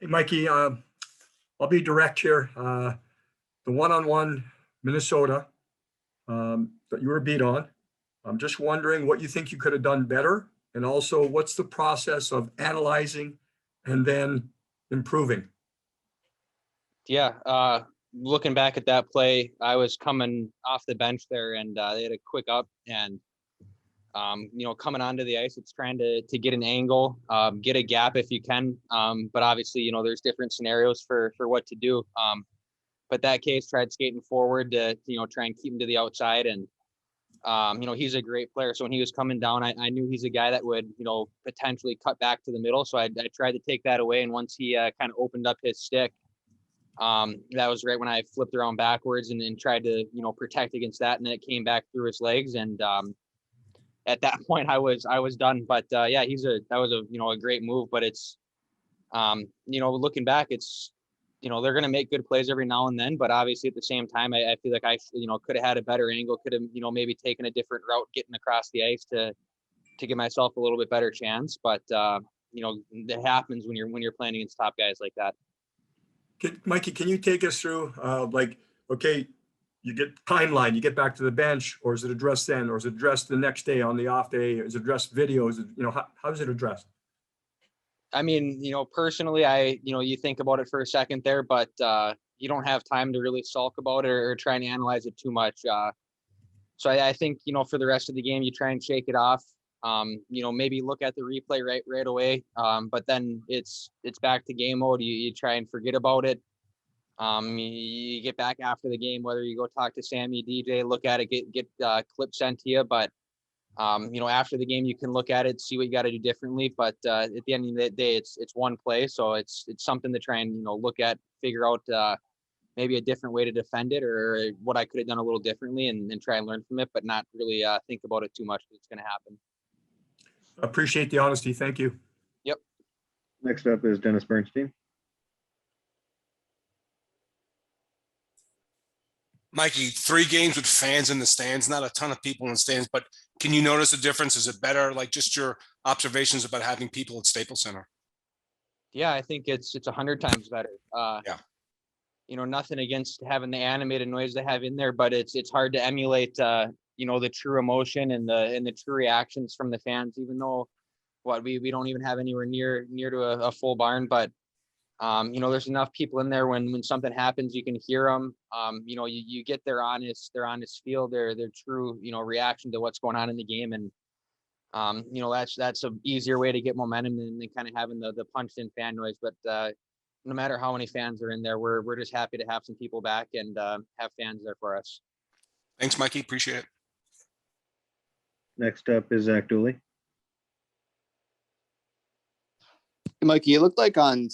Hey, Mikey, I'll be direct here. The one-on-one Minnesota that you were beat on, I'm just wondering what you think you could have done better, and also what's the process of analyzing and then improving? Yeah, looking back at that play, I was coming off the bench there, and they had a quick up, and coming onto the ice, it's trying to get an angle, get a gap if you can. But obviously, there's different scenarios for what to do. But that case, tried skating forward to try and keep him to the outside, and he's a great player. So when he was coming down, I knew he's a guy that would potentially cut back to the middle. So I tried to take that away, and once he kind of opened up his stick. That was right when I flipped around backwards and tried to, protect against that. And then it came back through his legs. And at that point I was done. But yeah, that was a great move. But it's, looking back, it's, they're going to make good plays every now and then. But obviously at the same time, I feel like I, could have had a better angle, could have, maybe taken a different route getting across the ice to give myself a little bit better chance. But, that happens when you're playing against top guys like that. Mikey, can you take us through, okay, you get timeline, you get back to the bench, or is it addressed then, or is it addressed the next day on the off day? Is it addressed video? Is it, how is it addressed? I mean, personally, you think about it for a second there, but you don't have time to really sulk about it or try and analyze it too much. So I think, for the rest of the game, you try and shake it off. Maybe look at the replay right away. But then it's back to game mode. You try and forget about it. You get back after the game, whether you go talk to Sammy, DJ, look at it, get clips sent to you. But, after the game, you can look at it, see what you got to do differently. But at the end of the day, it's one play. So it's something to try and, look at, figure out maybe a different way to defend it or what I could have done a little differently and try and learn from it, but not really think about it too much because it's going to happen. Appreciate the honesty. Thank you. Yep. Next up is Dennis Bernstein. Mikey, 3 games with fans in the stands, not a ton of people in the stands, but can you notice a difference? Is it better? Like just your observations about having people at Staples Center? Yeah, I think it's 100 times better. Yeah. Nothing against having the animated noise they have in there, but it's hard to emulate the true emotion and the true reactions from the fans, even though we don't even have anywhere near to a full barn, but there's enough people in there when something happens, you can hear them. You get their honest feel, their true, reaction to what's going on in the game. And, that's an easier way to get momentum than kind of having the punched in fan noise. But no matter how many fans are in there, we're just happy to have some people back and have fans there for us. Thanks, Mikey. Appreciate it. Next up is Zach Dooley. Mikey, it looked like on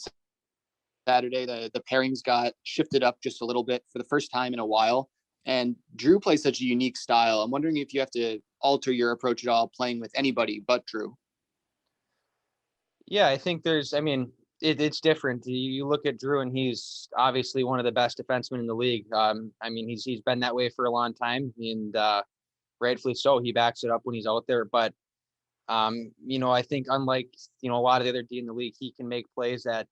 Saturday the pairings got shifted up just a little bit for the first time in a while. And Drew plays such a unique style. I'm wondering if you have to alter your approach at all playing with anybody but Drew. Yeah, I think it's different. You look at Drew and he's obviously one of the best defensemen in the league. He's been that way for a long time, and rightfully so. He backs it up when he's out there. But, I think unlike, a lot of the other D in the league, he can make plays that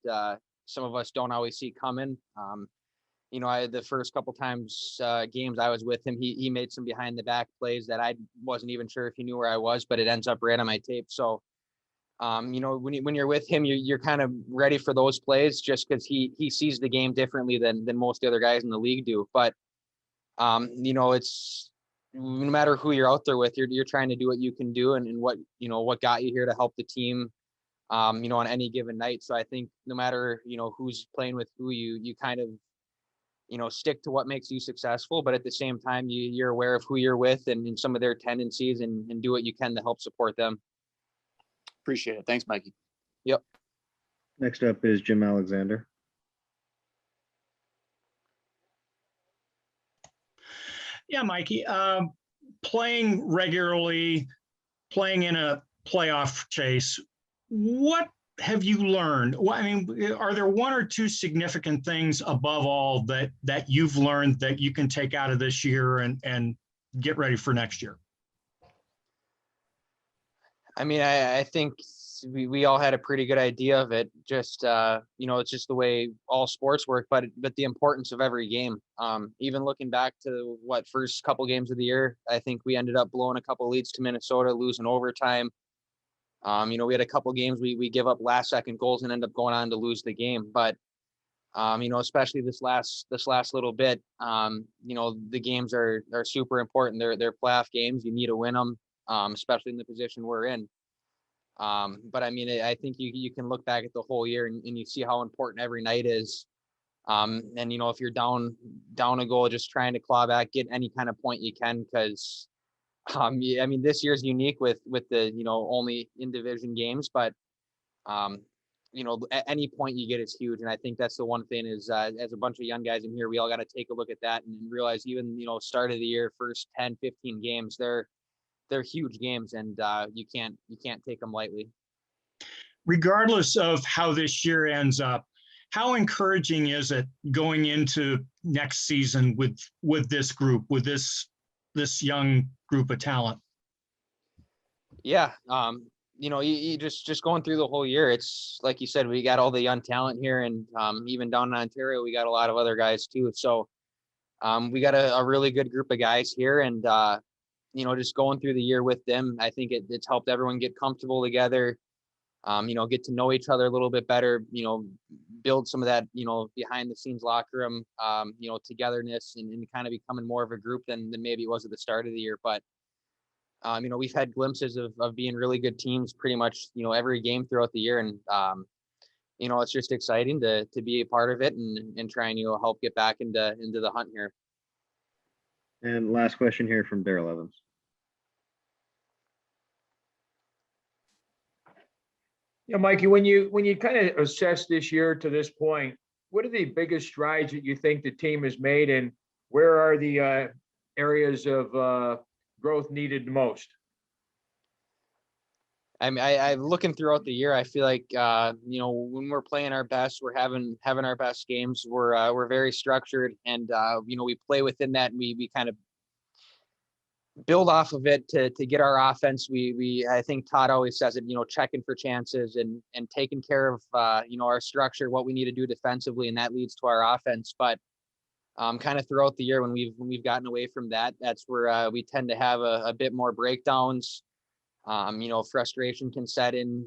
some of us don't always see coming. The first couple times games I was with him, he made some behind the back plays that I wasn't even sure if he knew where I was, but it ends up right on my tape. So, when you're with him, you're kind of ready for those plays just because he sees the game differently than most of the other guys in the league do. But, it's no matter who you're out there with, you're trying to do what you can do and what got you here to help the team, on any given night. So I think no matter, who's playing with who, you kind of, stick to what makes you successful, but at the same time, you're aware of who you're with and some of their tendencies and do what you can to help support them. Appreciate it. Thanks, Mikey. Yep. Next up is Jim Alexander. Yeah, Mikey, playing regularly, playing in a playoff chase, what have you learned? Are there 1 or 2 significant things above all that you've learned that you can take out of this year and get ready for next year? I think we all had a pretty good idea of it. Just it's just the way all sports work, but the importance of every game. Even looking back to first couple games of the year, I think we ended up blowing a couple leads to Minnesota, losing overtime. We had a couple games we give up last second goals and end up going on to lose the game. But especially this last little bit, the games are super important. They're playoff games. You need to win them, especially in the position we're in. But I mean, I think you can look back at the whole year and you see how important every night is. And if you're down a goal, just trying to claw back, get any kind of point you can, because I mean, this year's unique with the only in division games, but any point you get is huge. And I think that's the one thing is as a bunch of young guys in here, we all got to take a look at that and realize even start of the year, first 10, 15 games, they're huge games, and you can't take them lightly. Regardless of how this year ends up, how encouraging is it going into next season with this group, with this young group of talent? Yeah. You just going through the whole year, it's like you said, we got all the young talent here, and even down in Ontario, we got a lot of other guys too. So we got a really good group of guys here, and just going through the year with them, I think it's helped everyone get comfortable together, get to know each other a little bit better, build some of that, behind the scenes locker room, togetherness, and kind of becoming more of a group than maybe it was at the start of the year. But, we've had glimpses of being really good teams pretty much, every game throughout the year. And, it's just exciting to be a part of it and try and, help get back into the hunt here. And last question here from Daryl Evans. Yeah, Mikey, when you kind of assess this year to this point, what are the biggest strides that you think the team has made, and where are the areas of growth needed the most? I mean, I looking throughout the year, I feel like when we're playing our best, we're having our best games. We're very structured, and we play within that, and we kind of build off of it to get our offense. I think Todd always says it, checking for chances and taking care of our structure, what we need to do defensively, and that leads to our offense. But kind of throughout the year, when we've gotten away from that, that's where we tend to have a bit more breakdowns. Frustration can set in,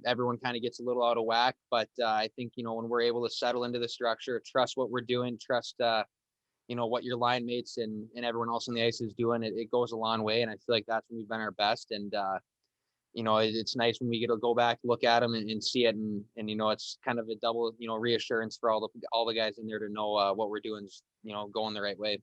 everyone kind of gets a little out of whack. But I think, when we're able to settle into the structure, trust what we're doing, trust what your line mates and everyone else on the ice is doing, it goes a long way. And I feel like that's when we've been our best. And, it's nice when we get to go back, look at them and see it. And, it's kind of a double, reassurance for all the guys in there to know what we're doing is, going the right way.